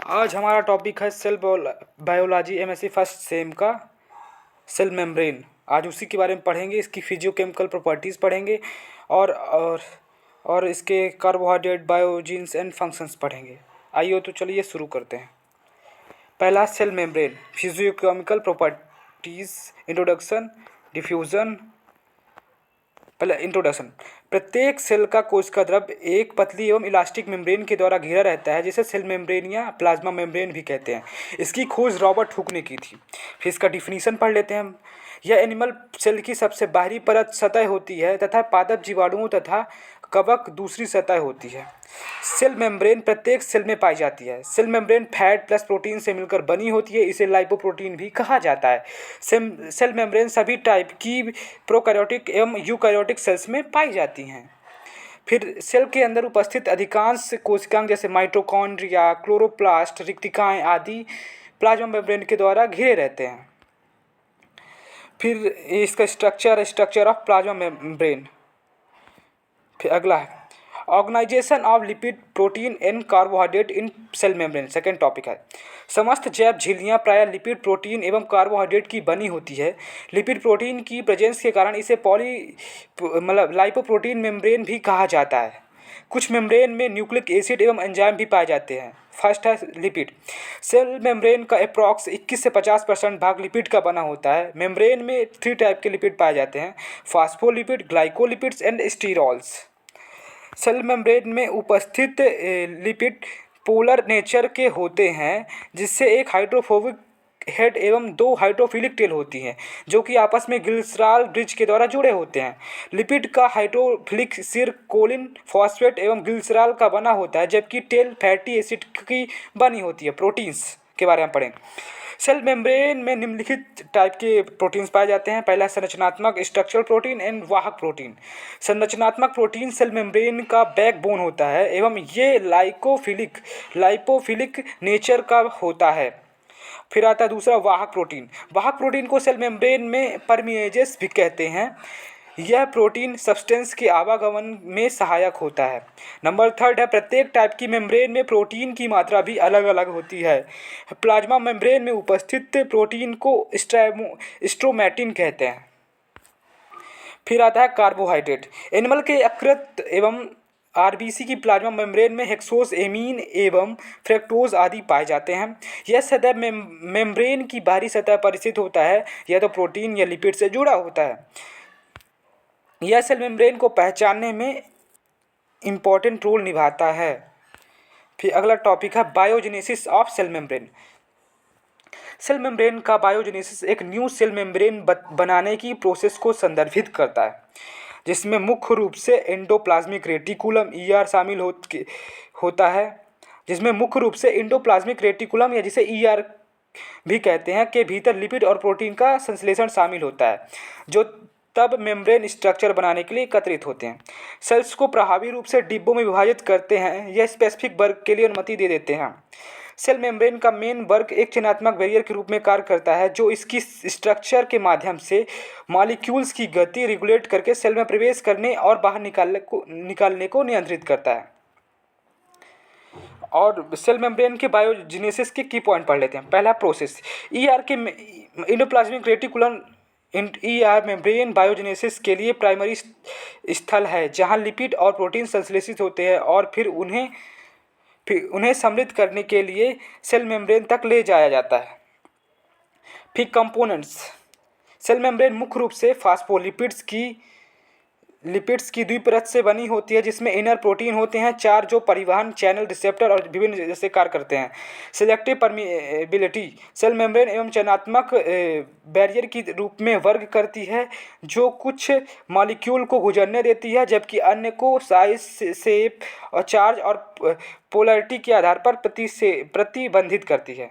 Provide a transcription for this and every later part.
आज हमारा टॉपिक है cell biology MSc first sem का सेल मेम्ब्रेन। आज उसी के बारे में पढ़ेंगे, इसकी फिजियोकेमिकल प्रॉपर्टीज़ पढ़ेंगे और इसके कार्बोहाइड्रेट बायोजीन्स एंड फंक्शंस पढ़ेंगे। आइए तो चलिए शुरू करते हैं। पहला cell membrane, physicochemical properties, introduction, diffusion. पहले इंट्रोडक्शन। प्रत्येक सेल का कोशिका द्रव्य एक पतली एवं इलास्टिक मेम्ब्रेन के द्वारा घिरा रहता है, जिसे सेल मेम्ब्रेन या प्लाज्मा मेम्ब्रेन भी कहते हैं। इसकी खोज रॉबर्ट हुक ने की थी। फिर इसका डिफिनीशन पढ़ लेते हैं हम। यह एनिमल सेल की सबसे बाहरी परत सतह होती है तथा पादप जीवाणुओं तथा कवक दूसरी सतह होती है। सेल मेम्ब्रेन प्रत्येक सेल में पाई जाती है। Cell membrane fat plus protein से मिलकर बनी होती है, इसे लाइपोप्रोटीन भी कहा जाता है। सेल मेम्ब्रेन सभी टाइप की प्रोकैरियोटिक एवं यूकैरियोटिक सेल्स में पाई जाती हैं। फिर सेल के अंदर उपस्थित अधिकांश कोशिकांग जैसे माइटोकॉन्ड्रिया, क्लोरोप्लास्ट, रिक्तिकाएँ आदि प्लाज्मा मेम्ब्रेन के द्वारा घिरे रहते हैं। फिर इसका स्ट्रक्चर ऑफ प्लाज्मा मेम्ब्रेन। फिर अगला है organization of lipid, protein and carbohydrate in cell membrane. Second topic है समस्त जैव झिल्लियाँ प्रायः लिपिड, प्रोटीन एवं कार्बोहाइड्रेट की बनी होती है। लिपिड प्रोटीन की प्रेजेंस के कारण इसे लाइपोप्रोटीन मेम्ब्रेन भी कहा जाता है। कुछ मेम्ब्रेन में न्यूक्लिक एसिड एवं एंजाइम भी पाए जाते हैं। फर्स्ट है लिपिड। सेल मेम्ब्रेन का अप्रॉक्स 21 से 50% भाग लिपिड का बना होता है। मेम्ब्रेन में 3 टाइप के लिपिड पाए जाते हैं: phospholipid, glycolipids and sterols. Cell membrane में उपस्थित लिपिड पोलर नेचर के होते हैं, जिससे एक हाइड्रोफोबिक हेड एवं 2 हाइड्रोफिलिक टेल होती हैं, जो कि आपस में ग्लिसरॉल ब्रिज के द्वारा जुड़े होते हैं। लिपिड का हाइड्रोफिलिक सिर कोलिन, फॉस्फेट एवं ग्लिसरॉल का बना होता है, जबकि टेल फैटी एसिड की बनी होती है। प्रोटीन्स के बारे में पढ़ें। सेल मेम्ब्रेन में निम्नलिखित टाइप के प्रोटीन्स पाए जाते हैं। पहला संरचनात्मक स्ट्रक्चरल प्रोटीन एंड वाहक प्रोटीन। संरचनात्मक प्रोटीन सेल मेम्ब्रेन का बैकबोन होता है एवं ये लाइपोफिलिक नेचर का होता है। फिर आता है दूसरा वाहक प्रोटीन। वाहक प्रोटीन को सेल मेम्ब्रेन में परमिएजेस भी कहते हैं। यह प्रोटीन सब्सटेंस के आवागमन में सहायक होता है। नंबर थर्ड है प्रत्येक टाइप की मेम्ब्रेन में प्रोटीन की मात्रा भी अलग अलग होती है। प्लाज्मा मेम्ब्रेन में उपस्थित प्रोटीन को स्ट्रोमैटिन कहते हैं। फिर आता है कार्बोहाइड्रेट। एनिमल के यकृत एवं आरबीसी की प्लाज्मा मेम्ब्रेन में हेक्सोज, एमीन एवं फ्रक्टोज आदि पाए जाते हैं। यह सतह मेम्ब्रेन की बाहरी सतह पर स्थित होता है, यह तो प्रोटीन या लिपिड से जुड़ा होता है। यह सेल मेम्ब्रेन को पहचानने में इम्पॉर्टेंट रोल निभाता है। फिर अगला टॉपिक है biogenesis of cell membrane. Cell membrane का बायोजेनेसिस एक न्यू सेल मेम्ब्रेन बनाने की प्रोसेस को संदर्भित करता है, जिसमें मुख्य रूप से एंडोप्लाज्मिक रेटिकुलम शामिल होता है। जिसमें मुख्य रूप से एंडोप्लाज्मिक रेटिकुलम या जिसे ईआर भी कहते हैं के भीतर लिपिड और प्रोटीन का संश्लेषण शामिल होता है, जो तब मेम्ब्रेन स्ट्रक्चर बनाने के लिए एकत्रित होते हैं। सेल्स को प्रभावी रूप से डिब्बों में विभाजित करते हैं। यह स्पेसिफिक वर्क के लिए अनुमति दे देते हैं। सेल मेम्ब्रेन का मेन वर्क एक चयनात्मक बैरियर के रूप में कार्य करता है, जो इसकी स्ट्रक्चर के माध्यम से मॉलिक्यूल्स की गति रेगुलेट करके सेल में प्रवेश करने और बाहर निकालने को नियंत्रित करता है। और सेल मेम्ब्रेन के बायोजेनेसिस के की पॉइंट पढ़ लेते हैं। पहला प्रोसेस ईआर के endoplasmic reticulum ER membrane biogenesis के लिए प्राइमरी स्थल है, जहां लिपिड और प्रोटीन संश्लेषित होते हैं और फिर उन्हें सम्मिलित करने के लिए सेल मेम्ब्रेन तक ले जाया जाता है। फिर कंपोनेंट्स। सेल मेम्ब्रेन मुख्य रूप से फास्फोलिपिड्स की द्विपरत से बनी होती है, जिसमें इनर प्रोटीन होते हैं 4 जो परिवहन, चैनल, रिसेप्टर और विभिन्न जैसे कार्य करते हैं। सिलेक्टिव परमिएबिलिटी सेल मेम्ब्रेन एवं चयनात्मक बैरियर की रूप में वर्ग करती है, जो कुछ मॉलिक्यूल को गुजरने देती है, जबकि अन्य को साइज, शेप और चार्ज और पोलैरिटी के आधार पर प्रतिबंधित करती है।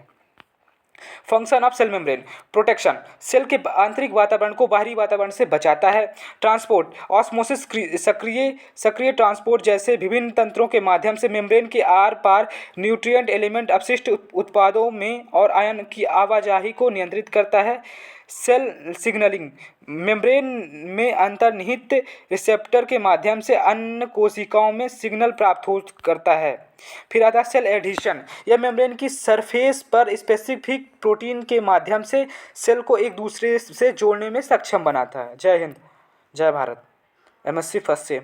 Function of cell membrane protection. Cell के आंतरिक वातावरण को बाहरी वातावरण से बचाता है। ट्रांसपोर्ट ऑस्मोसिस, सक्रिय ट्रांसपोर्ट जैसे विभिन्न तंत्रों के माध्यम से मेम्ब्रेन के आर पार न्यूट्रिएंट एलिमेंट, अपशिष्ट उत्पादों में और आयन की आवाजाही को नियंत्रित करता है। सेल सिग्नलिंग, मेम्ब्रेन में अंतर्निहित रिसेप्टर के माध्यम से अन्य कोशिकाओं में सिग्नल प्राप्त हो करता है। फिर आता है सेल एडिशन, यह मेम्ब्रेन की सरफेस पर स्पेसिफिक प्रोटीन के माध्यम से सेल को एक दूसरे से जोड़ने में सक्षम बनाता है। जय हिंद, जय भारत। MSc फर्स्ट से